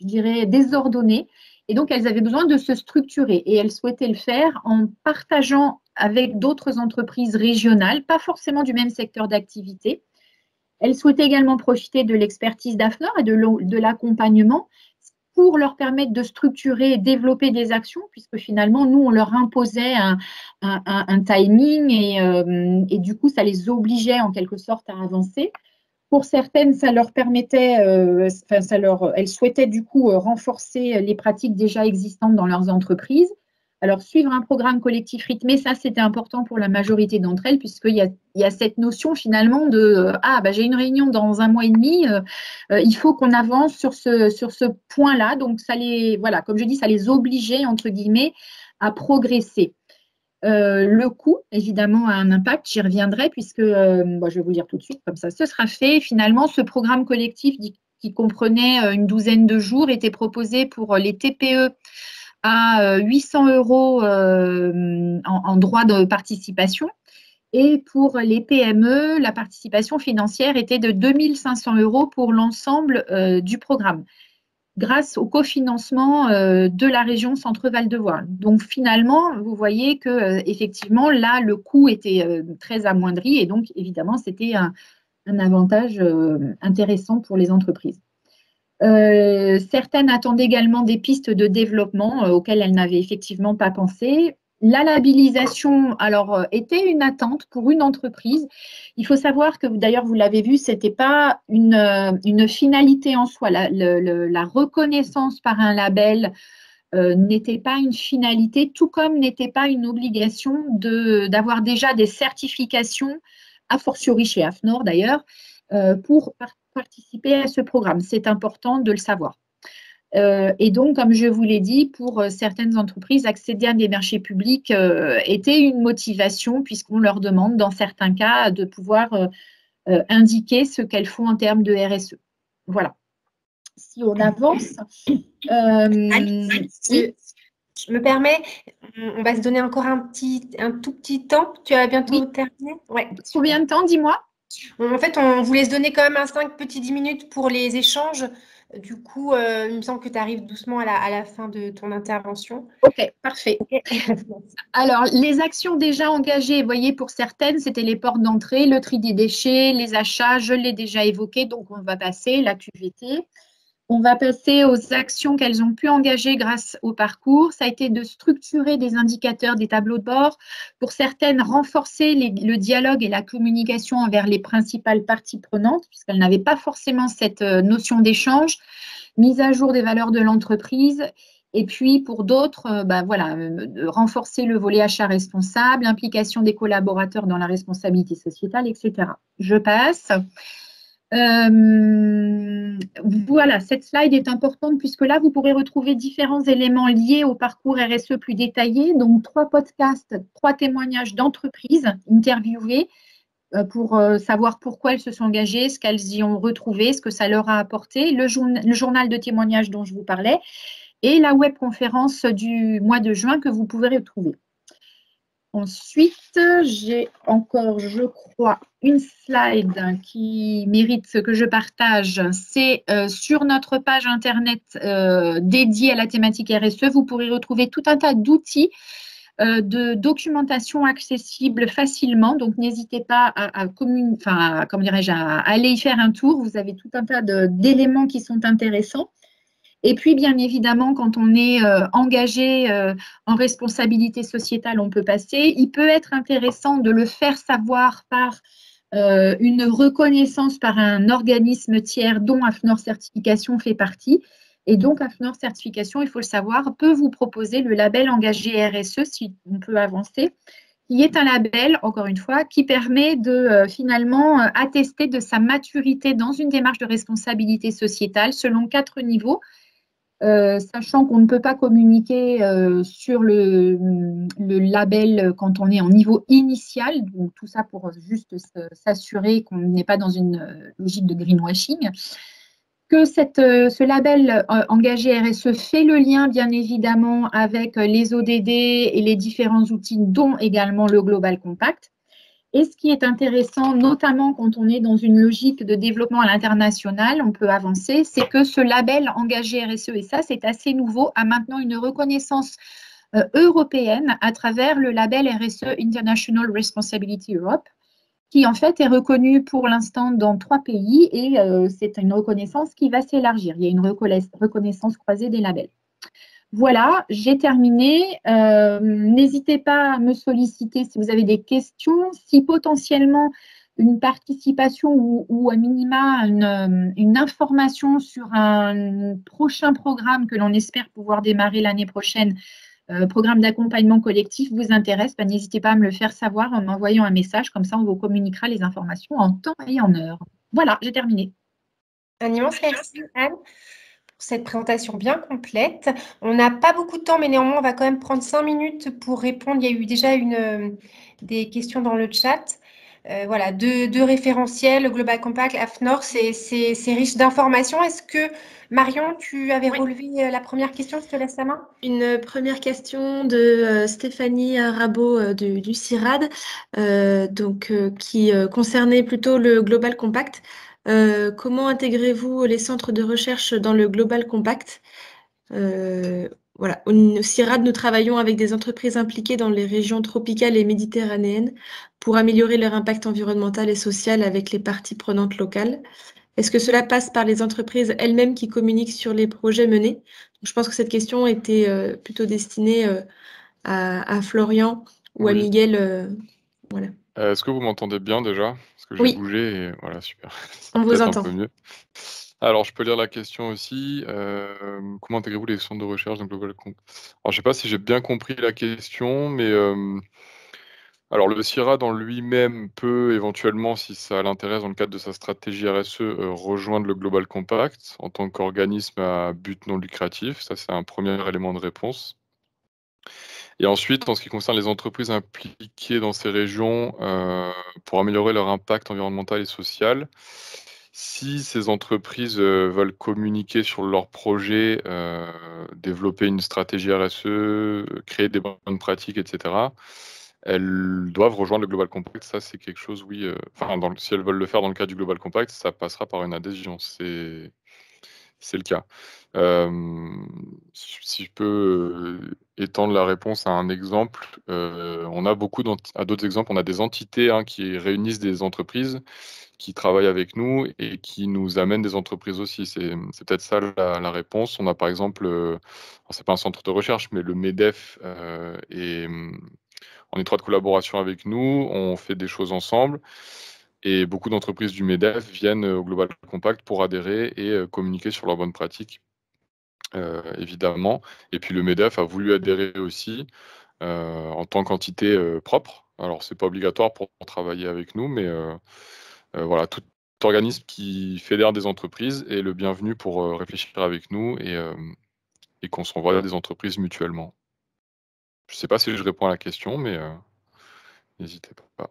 je dirais, désordonnée. Et donc, elles avaient besoin de se structurer et elles souhaitaient le faire en partageant avec d'autres entreprises régionales, pas forcément du même secteur d'activité. Elles souhaitaient également profiter de l'expertise d'AFNOR et de l'accompagnement pour leur permettre de structurer et développer des actions, puisque finalement, nous, on leur imposait un timing et du coup, ça les obligeait en quelque sorte à avancer. Pour certaines, ça leur permettait, elles souhaitaient du coup renforcer les pratiques déjà existantes dans leurs entreprises. Alors, suivre un programme collectif rythmé, ça, c'était important pour la majorité d'entre elles, puisqu'il y a cette notion finalement de j'ai une réunion dans 1 mois et demi, il faut qu'on avance sur ce point-là. Donc, comme je dis, ça les obligeait, entre guillemets, à progresser. Le coût, évidemment, a un impact, j'y reviendrai, puisque je vais vous le dire tout de suite, comme ça, ce sera fait. Finalement, ce programme collectif qui comprenait une douzaine de jours était proposé pour les TPE à 800 € en droit de participation. Et pour les PME, la participation financière était de 2 500 € pour l'ensemble du programme, grâce au cofinancement de la région Centre-Val de Loire. Donc finalement, vous voyez que effectivement, là, le coût était très amoindri et donc évidemment, c'était un avantage intéressant pour les entreprises. Certaines attendent également des pistes de développement auxquelles elles n'avaient effectivement pas pensé. La labellisation, était une attente pour une entreprise. Il faut savoir que, d'ailleurs, vous l'avez vu, ce n'était pas une finalité en soi. La reconnaissance par un label n'était pas une finalité, tout comme n'était pas une obligation d'avoir déjà des certifications, a fortiori chez AFNOR d'ailleurs, pour participer à ce programme. C'est important de le savoir. Et donc, comme je vous l'ai dit, pour certaines entreprises, accéder à des marchés publics était une motivation puisqu'on leur demande, dans certains cas, de pouvoir indiquer ce qu'elles font en termes de RSE. Voilà. Si on avance… Je me permets, on va se donner encore un tout petit temps. Tu as bientôt terminé? Ouais. Combien de temps, dis-moi? En fait, on voulait se donner quand même 10 minutes pour les échanges. Du coup, il me semble que tu arrives doucement à la fin de ton intervention. Ok, parfait. Okay. Alors, les actions déjà engagées, vous voyez, pour certaines, c'était les portes d'entrée, le tri des déchets, les achats, je l'ai déjà évoqué, donc on va passer, la QVT. On va passer aux actions qu'elles ont pu engager grâce au parcours. Ça a été de structurer des indicateurs, des tableaux de bord. Pour certaines, renforcer le dialogue et la communication envers les principales parties prenantes, puisqu'elles n'avaient pas forcément cette notion d'échange. Mise à jour des valeurs de l'entreprise. Et puis, pour d'autres, renforcer le volet achat responsable, implication des collaborateurs dans la responsabilité sociétale, etc. Je passe. Voilà, cette slide est importante puisque là, vous pourrez retrouver différents éléments liés au parcours RSE plus détaillé. Donc, 3 podcasts, 3 témoignages d'entreprises interviewées pour savoir pourquoi elles se sont engagées, ce qu'elles y ont retrouvé, ce que ça leur a apporté, le journal de témoignages dont je vous parlais et la webconférence du mois de juin que vous pouvez retrouver. Ensuite, j'ai encore, je crois, une slide qui mérite que je partage. C'est sur notre page Internet dédiée à la thématique RSE. Vous pourrez retrouver tout un tas d'outils de documentation accessible facilement. Donc, n'hésitez pas à aller y faire un tour. Vous avez tout un tas d'éléments qui sont intéressants. Et puis, bien évidemment, quand on est engagé en responsabilité sociétale, on peut passer. Il peut être intéressant de le faire savoir par une reconnaissance par un organisme tiers dont AFNOR Certification fait partie. Et donc, AFNOR Certification, il faut le savoir, peut vous proposer le label engagé RSE, si on peut avancer, qui est un label, encore une fois, qui permet de finalement attester de sa maturité dans une démarche de responsabilité sociétale selon 4 niveaux. Sachant qu'on ne peut pas communiquer sur le label quand on est en niveau initial, donc tout ça pour juste s'assurer qu'on n'est pas dans une logique de greenwashing. que ce label engagé RSE fait le lien, bien évidemment, avec les ODD et les différents outils, dont également le Global Compact. Et ce qui est intéressant, notamment quand on est dans une logique de développement à l'international, on peut avancer, c'est que ce label engagé RSE, et ça c'est assez nouveau, a maintenant une reconnaissance européenne à travers le label RSE International Responsibility Europe, qui en fait est reconnu pour l'instant dans 3 pays et c'est une reconnaissance qui va s'élargir. Il y a une reconnaissance croisée des labels. Voilà, j'ai terminé. N'hésitez pas à me solliciter si vous avez des questions. Si potentiellement une participation ou à minima une information sur un prochain programme que l'on espère pouvoir démarrer l'année prochaine, programme d'accompagnement collectif vous intéresse, n'hésitez pas à me le faire savoir en m'envoyant un message. Comme ça, on vous communiquera les informations en temps et en heure. Voilà, j'ai terminé. Un immense merci, Anne, pour cette présentation bien complète. On n'a pas beaucoup de temps, mais néanmoins, on va quand même prendre 5 minutes pour répondre. Il y a eu déjà des questions dans le chat. Voilà, deux référentiels, Global Compact, AFNOR, c'est riche d'informations. Est-ce que, Marion, tu avais relevé la première question? Je te laisse la main. Une première question de Stéphanie Rabot du CIRAD, qui concernait plutôt le Global Compact. Comment intégrez-vous les centres de recherche dans le Global Compact? Voilà. Au CIRAD, nous travaillons avec des entreprises impliquées dans les régions tropicales et méditerranéennes pour améliorer leur impact environnemental et social avec les parties prenantes locales. Est-ce que cela passe par les entreprises elles-mêmes qui communiquent sur les projets menés? Je pense que cette question était plutôt destinée à Florian ou à Miguel. Voilà. Est-ce que vous m'entendez bien déjà? Parce que j'ai bougé et voilà, super. On vous entend. Un peu mieux. Alors, je peux lire la question aussi. Comment intégrez-vous les centres de recherche dans Global Compact? Alors, je ne sais pas si j'ai bien compris la question, mais alors le CIRAD en lui-même peut éventuellement, si ça l'intéresse dans le cadre de sa stratégie RSE, rejoindre le Global Compact en tant qu'organisme à but non lucratif. Ça, c'est un premier élément de réponse. Et ensuite, en ce qui concerne les entreprises impliquées dans ces régions, pour améliorer leur impact environnemental et social, si ces entreprises veulent communiquer sur leurs projets, développer une stratégie RSE, créer des bonnes pratiques, etc., elles doivent rejoindre le Global Compact. Ça, c'est quelque chose, oui. Si elles veulent le faire dans le cadre du Global Compact, ça passera par une adhésion. C'est le cas. Si je peux étendre la réponse à un exemple, on a d'autres exemples. On a des entités qui réunissent des entreprises qui travaillent avec nous et qui nous amènent des entreprises aussi. C'est peut-être ça la réponse. On a par exemple, c'est pas un centre de recherche, mais le MEDEF est en étroite collaboration avec nous. On fait des choses ensemble. Et beaucoup d'entreprises du MEDEF viennent au Global Compact pour adhérer et communiquer sur leurs bonnes pratiques, évidemment. Et puis le MEDEF a voulu adhérer aussi en tant qu'entité propre. Alors, ce n'est pas obligatoire pour travailler avec nous, mais voilà, tout organisme qui fédère des entreprises est le bienvenu pour réfléchir avec nous et qu'on s'envoie des entreprises mutuellement. Je ne sais pas si je réponds à la question, mais n'hésitez pas.